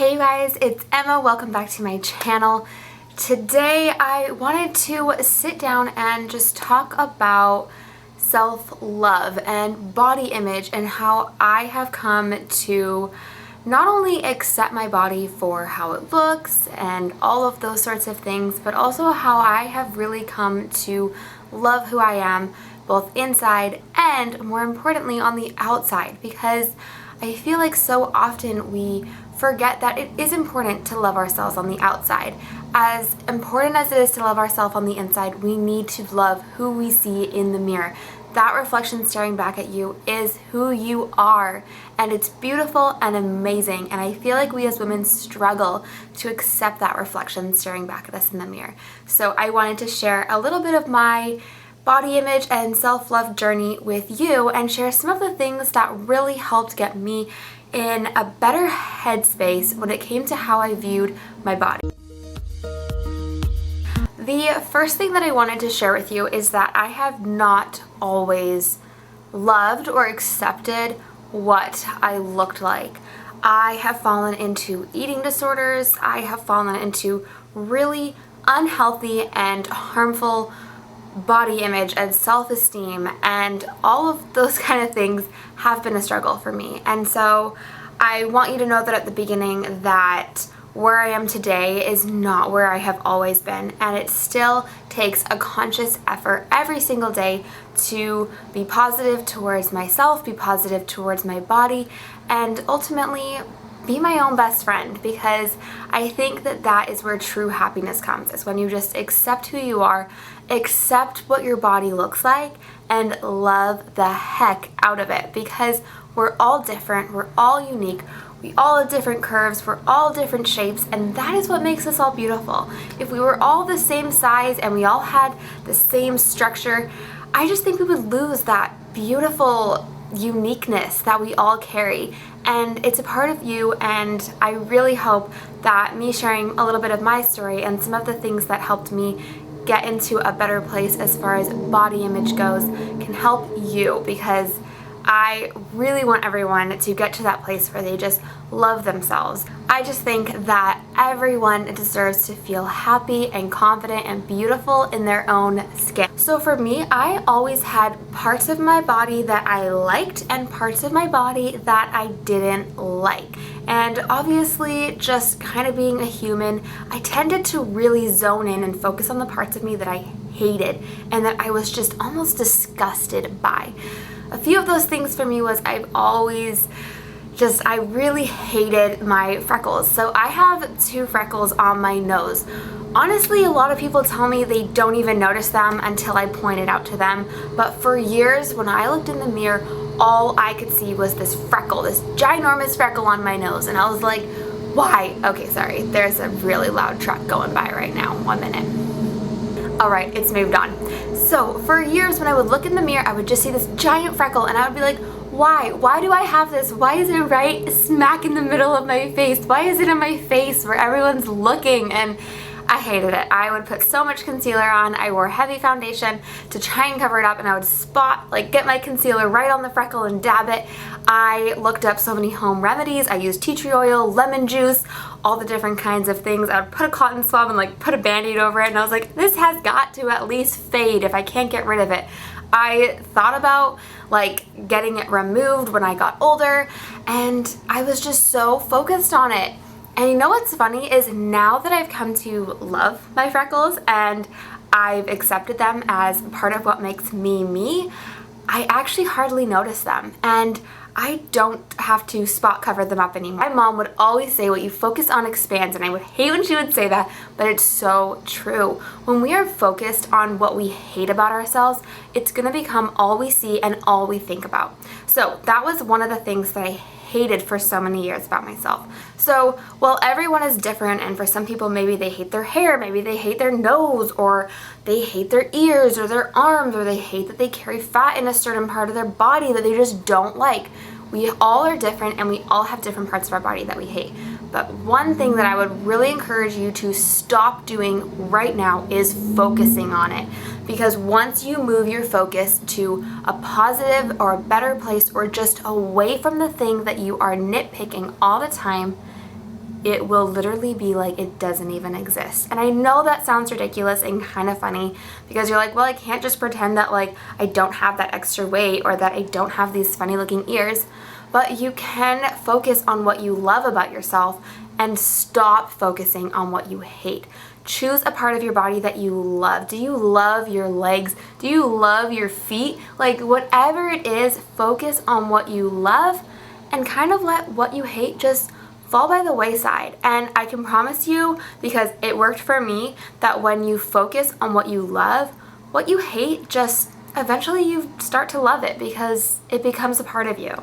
Hey guys, it's Emma. Welcome back to my channel. Today I wanted to sit down and just talk about self-love and body image and how I have come to not only accept my body for how it looks and all of those sorts of things, but also how I have really come to love who I am, both inside and more importantly on the outside, because I feel like so often we forget that it is important to love ourselves on the outside. As important as it is to love ourselves on the inside, we need to love who we see in the mirror. That reflection staring back at you is who you are, and it's beautiful and amazing, and I feel like we as women struggle to accept that reflection staring back at us in the mirror. So I wanted to share a little bit of my body image and self-love journey with you and share some of the things that really helped get me in a better headspace when it came to how I viewed my body. The first thing that I wanted to share with you is that I have not always loved or accepted what I looked like. I have fallen into eating disorders. I have fallen into really unhealthy and harmful body image and self-esteem, and all of those kind of things have been a struggle for me. And so I want you to know that at the beginning that where I am today is not where I have always been, and it still takes a conscious effort every single day to be positive towards myself, be positive towards my body, and ultimately be my own best friend, because I think that that is where true happiness comes, is when you just accept who you are, accept what your body looks like, and love the heck out of it, because we're all different, we're all unique, we all have different curves, we're all different shapes, and that is what makes us all beautiful. If we were all the same size and we all had the same structure, I just think we would lose that beautiful uniqueness that we all carry, and it's a part of you. And I really hope that me sharing a little bit of my story and some of the things that helped me get into a better place as far as body image goes can help you, because I really want everyone to get to that place where they just love themselves. I just think that everyone deserves to feel happy and confident and beautiful in their own skin. So for me, I always had parts of my body that I liked and parts of my body that I didn't like. And obviously, just kind of being a human, I tended to really zone in and focus on the parts of me that I hated and that I was just almost disgusted by. A few of those things for me was I really hated my freckles. So I have 2 freckles on my nose. Honestly, a lot of people tell me they don't even notice them until I point it out to them. But for years, when I looked in the mirror, all I could see was this freckle, this ginormous freckle on my nose. And I was like, why? Okay, sorry, there's a really loud truck going by right now. 1 minute. All right, it's moved on. So for years, when I would look in the mirror, I would just see this giant freckle and I would be like, why? Why do I have this? Why is it right smack in the middle of my face? Why is it in my face where everyone's looking? And I hated it. I would put so much concealer on. I wore heavy foundation to try and cover it up, and I would get my concealer right on the freckle and dab it. I looked up so many home remedies. I used tea tree oil, lemon juice, all the different kinds of things. I would put a cotton swab and put a band-aid over it, and I was like, this has got to at least fade if I can't get rid of it. I thought about getting it removed when I got older, and I was just so focused on it. And you know what's funny is now that I've come to love my freckles and I've accepted them as part of what makes me me, I actually hardly notice them, and I don't have to spot cover them up anymore. My mom would always say, what you focus on expands, and I would hate when she would say that, but it's so true. When we are focused on what we hate about ourselves, it's gonna become all we see and all we think about. So that was one of the things that I hated for so many years about myself. So while everyone is different, and for some people maybe they hate their hair, maybe they hate their nose, or they hate their ears or their arms, or they hate that they carry fat in a certain part of their body that they just don't like. We all are different, and we all have different parts of our body that we hate. But one thing that I would really encourage you to stop doing right now is focusing on it. Because once you move your focus to a positive or a better place, or just away from the thing that you are nitpicking all the time, it will literally be like it doesn't even exist. And I know that sounds ridiculous and kind of funny because you're like, well, I can't just pretend that like I don't have that extra weight or that I don't have these funny looking ears. But you can focus on what you love about yourself and stop focusing on what you hate. Choose a part of your body that you love. Do you love your legs? Do you love your feet? Like whatever it is, focus on what you love and kind of let what you hate just fall by the wayside. And I can promise you, because it worked for me, that when you focus on what you love, what you hate just eventually you start to love it because it becomes a part of you.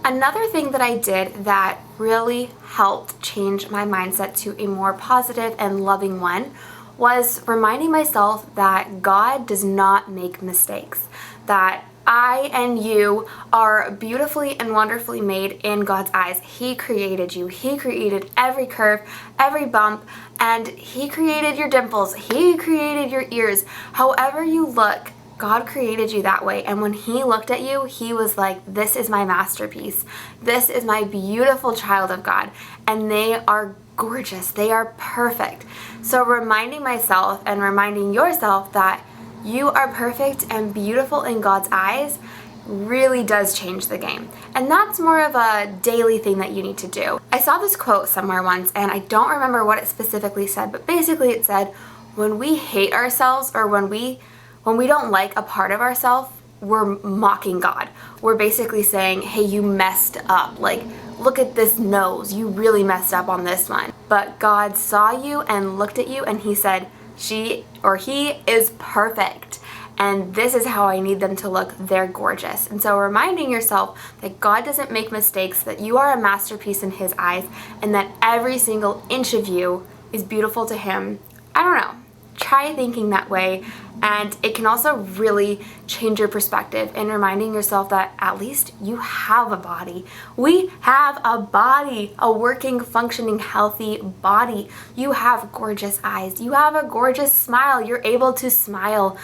Another thing that I did that really helped change my mindset to a more positive and loving one was reminding myself that God does not make mistakes, that I and you are beautifully and wonderfully made in God's eyes. He created you. He created every curve, every bump, and He created your dimples. He created your ears. However you look, God created you that way. And when He looked at you, He was like, this is my masterpiece. This is my beautiful child of God. And they are gorgeous. They are perfect. So reminding myself and reminding yourself that you are perfect and beautiful in God's eyes really does change the game. And that's more of a daily thing that you need to do. I saw this quote somewhere once, and I don't remember what it specifically said, but basically it said, when we hate ourselves or when we don't like a part of ourselves, we're mocking God. We're basically saying, hey, you messed up. Like, look at this nose. You really messed up on this one. But God saw you and looked at you and He said, she or he is perfect. And this is how I need them to look. They're gorgeous. And so reminding yourself that God doesn't make mistakes, that you are a masterpiece in His eyes, and that every single inch of you is beautiful to Him. I don't know. Try thinking that way, and it can also really change your perspective in reminding yourself that at least you have a body. We have a body, a working, functioning, healthy body. You have gorgeous eyes. You have a gorgeous smile. You're able to smile.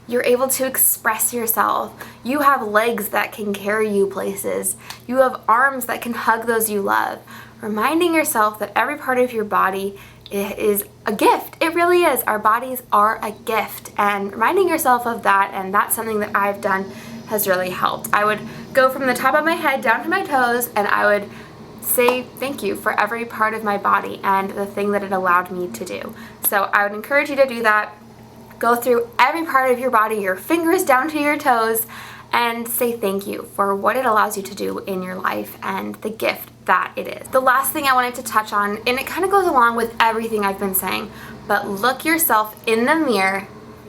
You're able to express yourself. You have legs that can carry you places. You have arms that can hug those you love. Reminding yourself that every part of your body is a gift. It really is. Our bodies are a gift, and reminding yourself of that, and that's something that I've done, has really helped. I would go from the top of my head down to my toes, and I would say thank you for every part of my body and the thing that it allowed me to do. So I would encourage you to do that. Go through every part of your body, your fingers down to your toes, and say thank you for what it allows you to do in your life and the gift that it is. The last thing I wanted to touch on, and it kind of goes along with everything I've been saying, but look yourself in the mirror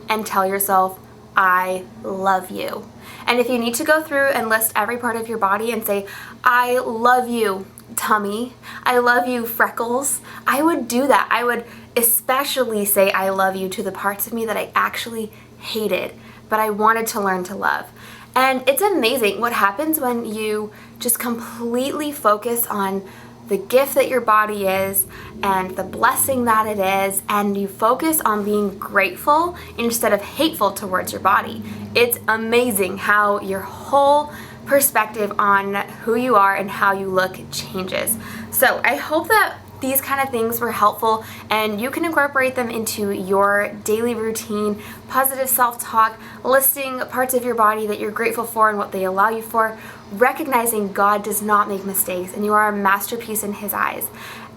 and tell yourself, I love you. And if you need to go through and list every part of your body and say, I love you, tummy, I love you, freckles, I would do that. I would especially say I love you to the parts of me that I actually hated, but I wanted to learn to love. And it's amazing what happens when you just completely focus on the gift that your body is and the blessing that it is, and you focus on being grateful instead of hateful towards your body. It's amazing how your whole perspective on who you are and how you look changes. So I hope that these kind of things were helpful and you can incorporate them into your daily routine. Positive self-talk, listing parts of your body that you're grateful for and what they allow you for, recognizing God does not make mistakes and you are a masterpiece in His eyes,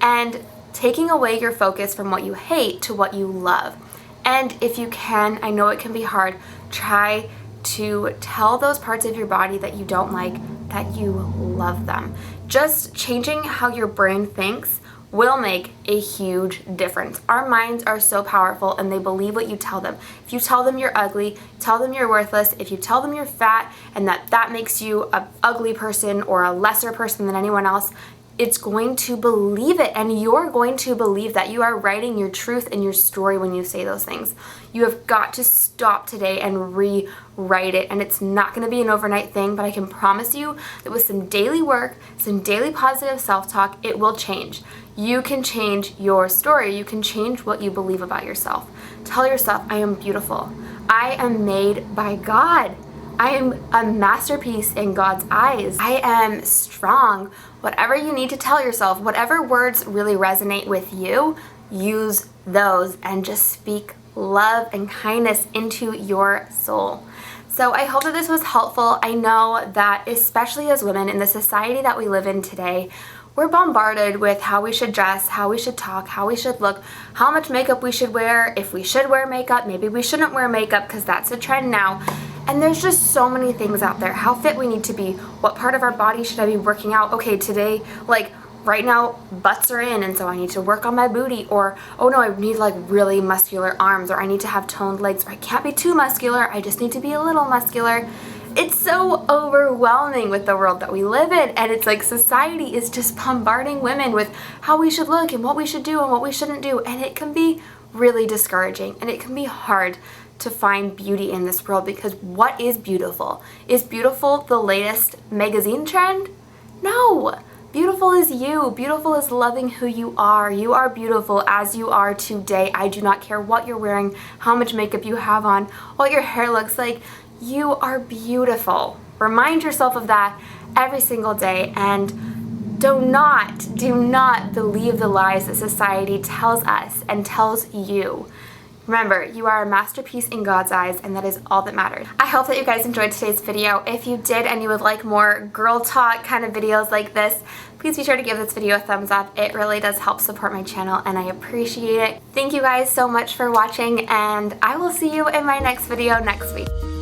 and taking away your focus from what you hate to what you love. And if you can, I know it can be hard, try to tell those parts of your body that you don't like that you love them. Just changing how your brain thinks will make a huge difference. Our minds are so powerful and they believe what you tell them. If you tell them you're ugly, tell them you're worthless, if you tell them you're fat and that makes you an ugly person or a lesser person than anyone else, it's going to believe it, and you're going to believe that. You are writing your truth and your story when you say those things. You have got to stop today and rewrite it, and it's not going to be an overnight thing, but I can promise you that with some daily work, some daily positive self-talk, it will change. You can change your story. You can change what you believe about yourself. Tell yourself, I am beautiful. I am made by God. I am a masterpiece in God's eyes. I am strong. Whatever you need to tell yourself, whatever words really resonate with you, use those and just speak love and kindness into your soul. So I hope that this was helpful. I know that especially as women in the society that we live in today, we're bombarded with how we should dress, how we should talk, how we should look, how much makeup we should wear, if we should wear makeup, maybe we shouldn't wear makeup because that's a trend now. And there's just so many things out there. How fit we need to be, what part of our body should I be working out? Okay, today, like right now, butts are in and so I need to work on my booty, or oh no, I need like really muscular arms, or I need to have toned legs, or I can't be too muscular, I just need to be a little muscular. It's so overwhelming with the world that we live in, and it's like society is just bombarding women with how we should look and what we should do and what we shouldn't do, and it can be really discouraging and it can be hard to find beauty in this world, because what is beautiful? Is beautiful the latest magazine trend? No! Beautiful is you. Beautiful is loving who you are. You are beautiful as you are today. I do not care what you're wearing, how much makeup you have on, what your hair looks like. You are beautiful. Remind yourself of that every single day, and do not believe the lies that society tells us and tells you. Remember, you are a masterpiece in God's eyes, and that is all that matters. I hope that you guys enjoyed today's video. If you did and you would like more girl talk kind of videos like this, please be sure to give this video a thumbs up. It really does help support my channel and I appreciate it. Thank you guys so much for watching, and I will see you in my next video next week.